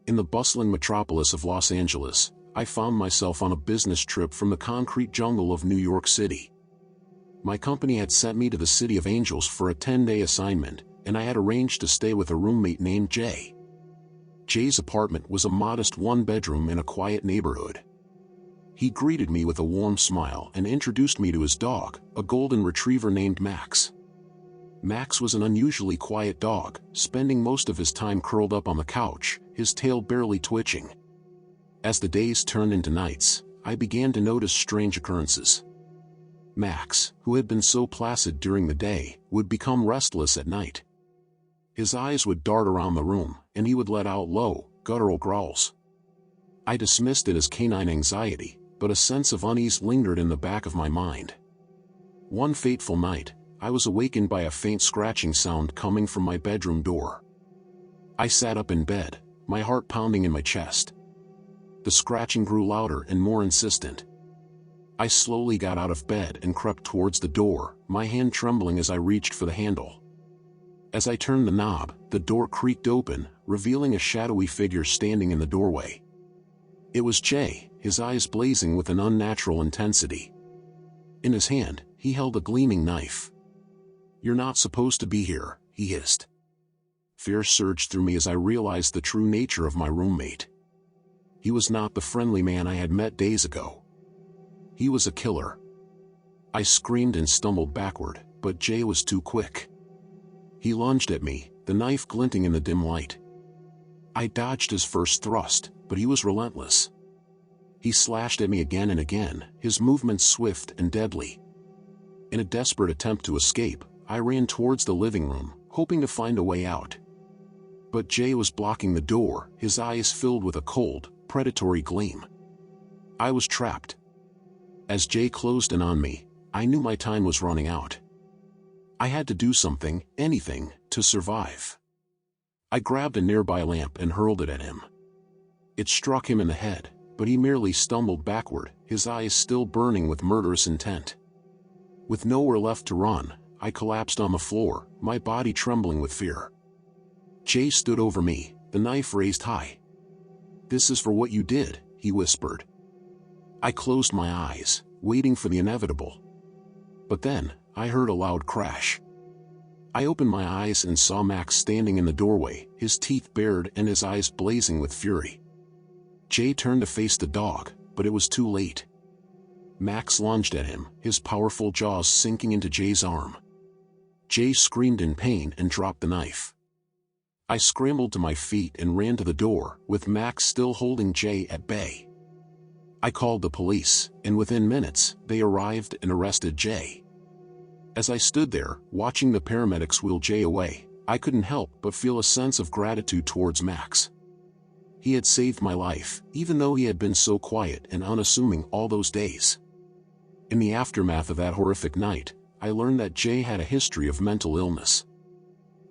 In the bustling metropolis of Los Angeles, I found myself on a business trip from the concrete jungle of New York City. My company had sent me to the City of Angels for a 10-day assignment, and I had arranged to stay with a roommate named Jay. Jay's apartment was a modest one-bedroom in a quiet neighborhood. He greeted me with a warm smile and introduced me to his dog, a golden retriever named Max. Max was an unusually quiet dog, spending most of his time curled up on the couch, his tail barely twitching. As the days turned into nights, I began to notice strange occurrences. Max, who had been so placid during the day, would become restless at night. His eyes would dart around the room, and he would let out low, guttural growls. I dismissed it as canine anxiety, but a sense of unease lingered in the back of my mind. One fateful night, I was awakened by a faint scratching sound coming from my bedroom door. I sat up in bed, my heart pounding in my chest. The scratching grew louder and more insistent. I slowly got out of bed and crept towards the door, my hand trembling as I reached for the handle. As I turned the knob, the door creaked open, revealing a shadowy figure standing in the doorway. It was Jay, his eyes blazing with an unnatural intensity. In his hand, he held a gleaming knife. "You're not supposed to be here," he hissed. Fear surged through me as I realized the true nature of my roommate. He was not the friendly man I had met days ago. He was a killer. I screamed and stumbled backward, but Jay was too quick. He lunged at me, the knife glinting in the dim light. I dodged his first thrust, but he was relentless. He slashed at me again and again, his movements swift and deadly. In a desperate attempt to escape, I ran towards the living room, hoping to find a way out. But Jay was blocking the door, his eyes filled with a cold, predatory gleam. I was trapped. As Jay closed in on me, I knew my time was running out. I had to do something, anything, to survive. I grabbed a nearby lamp and hurled it at him. It struck him in the head, but he merely stumbled backward, his eyes still burning with murderous intent. With nowhere left to run, I collapsed on the floor, my body trembling with fear. Jay stood over me, the knife raised high. "This is for what you did," he whispered. I closed my eyes, waiting for the inevitable. But then, I heard a loud crash. I opened my eyes and saw Max standing in the doorway, his teeth bared and his eyes blazing with fury. Jay turned to face the dog, but it was too late. Max lunged at him, his powerful jaws sinking into Jay's arm. Jay screamed in pain and dropped the knife. I scrambled to my feet and ran to the door, with Max still holding Jay at bay. I called the police, and within minutes, they arrived and arrested Jay. As I stood there, watching the paramedics wheel Jay away, I couldn't help but feel a sense of gratitude towards Max. He had saved my life, even though he had been so quiet and unassuming all those days. In the aftermath of that horrific night, I learned that Jay had a history of mental illness.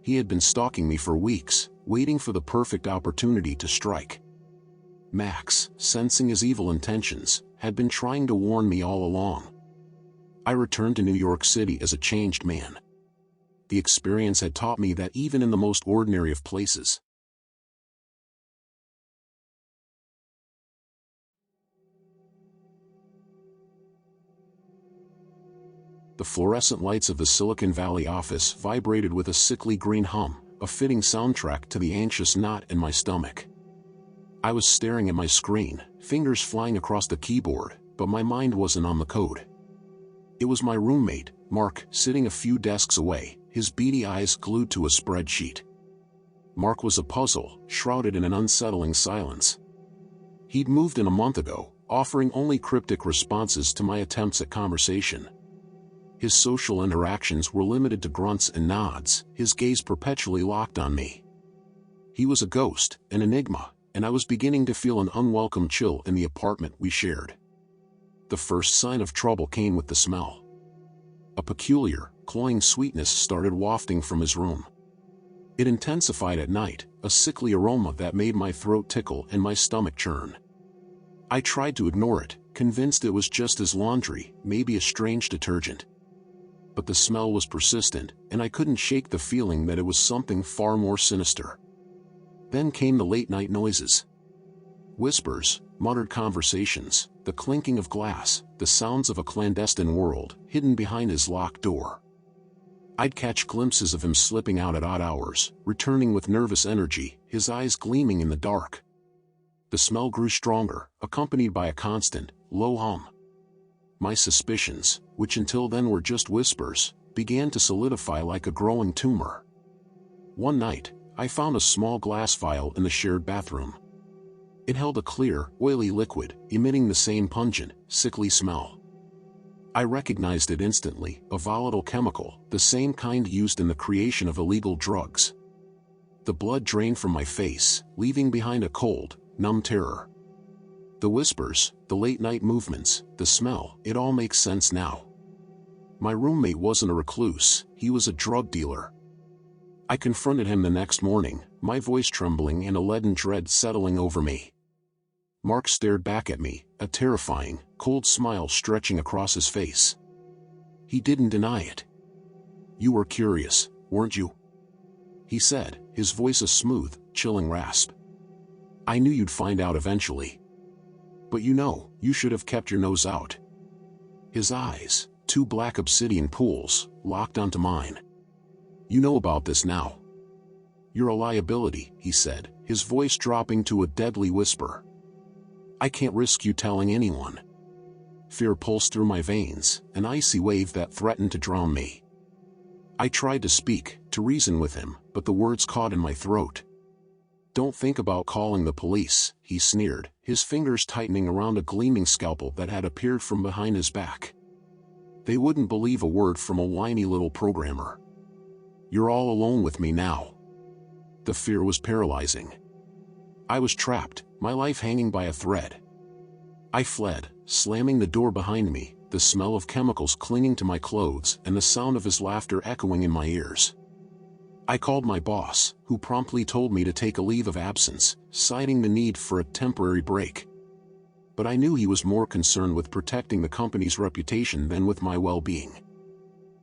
He had been stalking me for weeks, waiting for the perfect opportunity to strike. Max, sensing his evil intentions, had been trying to warn me all along. I returned to New York City as a changed man. The experience had taught me that even in the most ordinary of places, the fluorescent lights of the Silicon Valley office vibrated with a sickly green hum, a fitting soundtrack to the anxious knot in my stomach. I was staring at my screen, fingers flying across the keyboard, but my mind wasn't on the code. It was my roommate, Mark, sitting a few desks away, his beady eyes glued to a spreadsheet. Mark was a puzzle, shrouded in an unsettling silence. He'd moved in a month ago, offering only cryptic responses to my attempts at conversation. His social interactions were limited to grunts and nods, his gaze perpetually locked on me. He was a ghost, an enigma, and I was beginning to feel an unwelcome chill in the apartment we shared. The first sign of trouble came with the smell. A peculiar, cloying sweetness started wafting from his room. It intensified at night, a sickly aroma that made my throat tickle and my stomach churn. I tried to ignore it, convinced it was just his laundry, maybe a strange detergent. But the smell was persistent, and I couldn't shake the feeling that it was something far more sinister. Then came the late-night noises. Whispers, muttered conversations, the clinking of glass, the sounds of a clandestine world hidden behind his locked door. I'd catch glimpses of him slipping out at odd hours, returning with nervous energy, his eyes gleaming in the dark. The smell grew stronger, accompanied by a constant, low hum. My suspicions, which until then were just whispers, began to solidify like a growing tumor. One night, I found a small glass vial in the shared bathroom. It held a clear, oily liquid, emitting the same pungent, sickly smell. I recognized it instantly, a volatile chemical, the same kind used in the creation of illegal drugs. The blood drained from my face, leaving behind a cold, numb terror. The whispers, the late-night movements, the smell, it all makes sense now. My roommate wasn't a recluse, he was a drug dealer. I confronted him the next morning, my voice trembling and a leaden dread settling over me. Mark stared back at me, a terrifying, cold smile stretching across his face. He didn't deny it. "You were curious, weren't you?" he said, his voice a smooth, chilling rasp. "I knew you'd find out eventually. But you should have kept your nose out." His eyes, two black obsidian pools, locked onto mine. "You know about this now. You're a liability," he said, his voice dropping to a deadly whisper. "I can't risk you telling anyone." Fear pulsed through my veins, an icy wave that threatened to drown me. I tried to speak, to reason with him, but the words caught in my throat. "Don't think about calling the police," he sneered, his fingers tightening around a gleaming scalpel that had appeared from behind his back. "They wouldn't believe a word from a whiny little programmer. You're all alone with me now." The fear was paralyzing. I was trapped, my life hanging by a thread. I fled, slamming the door behind me, the smell of chemicals clinging to my clothes and the sound of his laughter echoing in my ears. I called my boss, who promptly told me to take a leave of absence, citing the need for a temporary break. But I knew he was more concerned with protecting the company's reputation than with my well-being.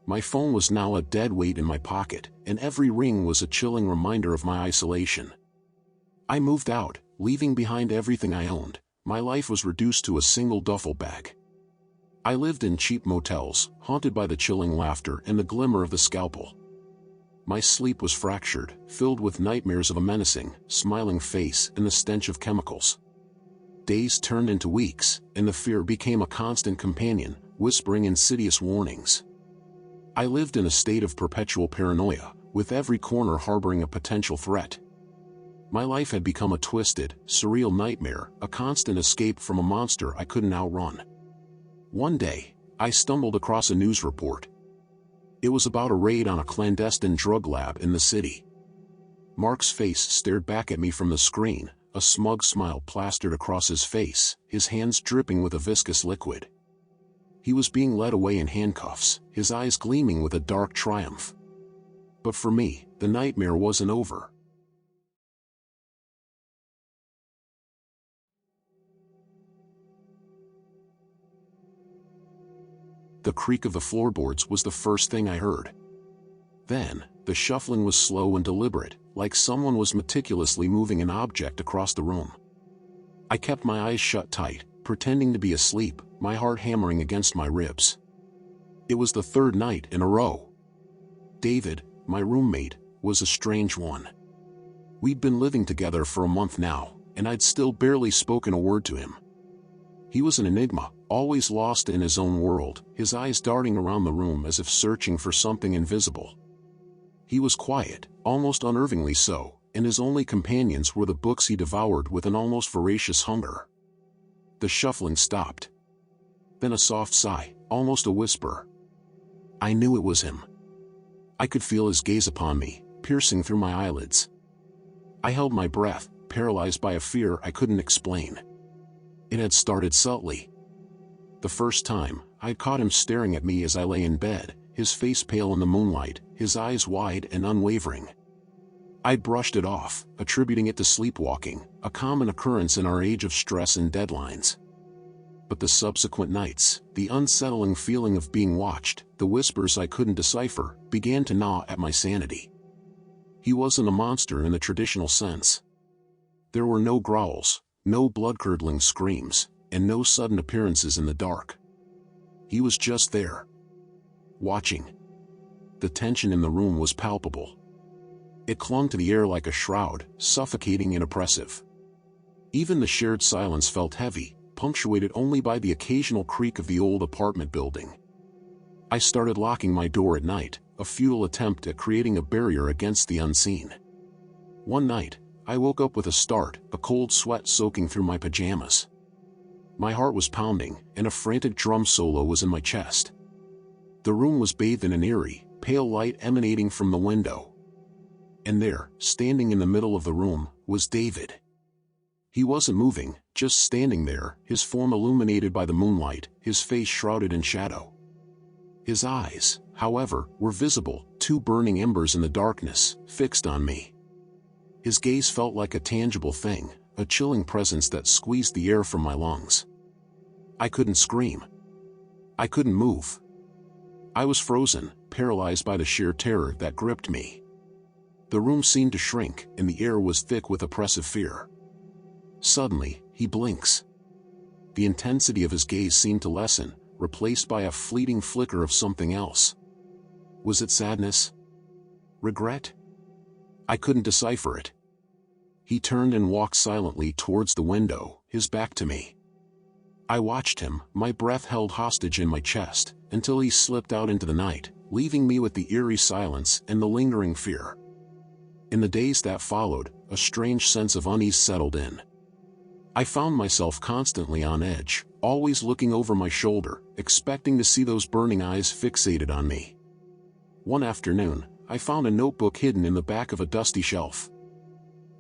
My phone was now a dead weight in my pocket, and every ring was a chilling reminder of my isolation. I moved out, leaving behind everything I owned. My life was reduced to a single duffel bag. I lived in cheap motels, haunted by the chilling laughter and the glimmer of the scalpel. My sleep was fractured, filled with nightmares of a menacing, smiling face and the stench of chemicals. Days turned into weeks, and the fear became a constant companion, whispering insidious warnings. I lived in a state of perpetual paranoia, with every corner harboring a potential threat. My life had become a twisted, surreal nightmare, a constant escape from a monster I couldn't outrun. One day, I stumbled across a news report. It was about a raid on a clandestine drug lab in the city. Mark's face stared back at me from the screen, a smug smile plastered across his face, his hands dripping with a viscous liquid. He was being led away in handcuffs, his eyes gleaming with a dark triumph. But for me, the nightmare wasn't over. The creak of the floorboards was the first thing I heard. Then, the shuffling was slow and deliberate, like someone was meticulously moving an object across the room. I kept my eyes shut tight, pretending to be asleep, my heart hammering against my ribs. It was the third night in a row. David, my roommate, was a strange one. We'd been living together for a month now, and I'd still barely spoken a word to him. He was an enigma, always lost in his own world, his eyes darting around the room as if searching for something invisible. He was quiet, almost unnervingly so, and his only companions were the books he devoured with an almost voracious hunger. The shuffling stopped. Then a soft sigh, almost a whisper. I knew it was him. I could feel his gaze upon me, piercing through my eyelids. I held my breath, paralyzed by a fear I couldn't explain. It had started subtly. The first time, I caught him staring at me as I lay in bed, his face pale in the moonlight, his eyes wide and unwavering. I'd brushed it off, attributing it to sleepwalking, a common occurrence in our age of stress and deadlines. But the subsequent nights, the unsettling feeling of being watched, the whispers I couldn't decipher, began to gnaw at my sanity. He wasn't a monster in the traditional sense. There were no growls, no blood-curdling screams, and no sudden appearances in the dark. He was just there, watching. The tension in the room was palpable. It clung to the air like a shroud, suffocating and oppressive. Even the shared silence felt heavy, punctuated only by the occasional creak of the old apartment building. I started locking my door at night, a futile attempt at creating a barrier against the unseen. One night, I woke up with a start, a cold sweat soaking through my pajamas. My heart was pounding, and a frantic drum solo was in my chest. The room was bathed in an eerie, pale light emanating from the window. And there, standing in the middle of the room, was David. He wasn't moving, just standing there, his form illuminated by the moonlight, his face shrouded in shadow. His eyes, however, were visible, two burning embers in the darkness, fixed on me. His gaze felt like a tangible thing, a chilling presence that squeezed the air from my lungs. I couldn't scream. I couldn't move. I was frozen, paralyzed by the sheer terror that gripped me. The room seemed to shrink, and the air was thick with oppressive fear. Suddenly, he blinks. The intensity of his gaze seemed to lessen, replaced by a fleeting flicker of something else. Was it sadness? Regret? I couldn't decipher it. He turned and walked silently towards the window, his back to me. I watched him, my breath held hostage in my chest, until he slipped out into the night, leaving me with the eerie silence and the lingering fear. In the days that followed, a strange sense of unease settled in. I found myself constantly on edge, always looking over my shoulder, expecting to see those burning eyes fixated on me. One afternoon, I found a notebook hidden in the back of a dusty shelf.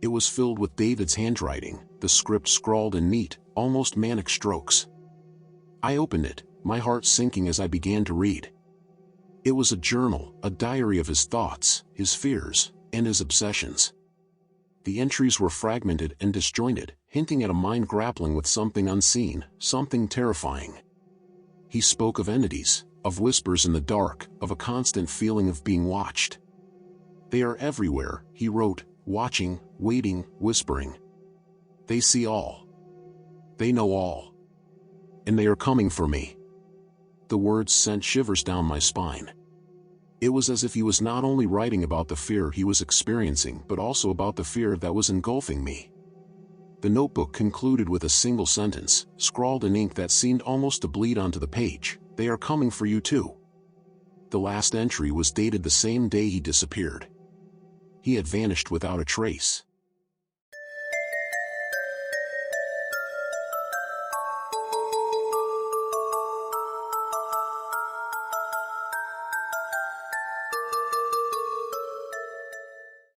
It was filled with David's handwriting, the script scrawled in neat, almost manic strokes. I opened it, my heart sinking as I began to read. It was a journal, a diary of his thoughts, his fears, and his obsessions. The entries were fragmented and disjointed, hinting at a mind grappling with something unseen, something terrifying. He spoke of entities, of whispers in the dark, of a constant feeling of being watched. They are everywhere, he wrote, watching, waiting, whispering. They see all. They know all. And they are coming for me. The words sent shivers down my spine. It was as if he was not only writing about the fear he was experiencing but also about the fear that was engulfing me. The notebook concluded with a single sentence, scrawled in ink that seemed almost to bleed onto the page: "They are coming for you too." The last entry was dated the same day he disappeared. He had vanished without a trace.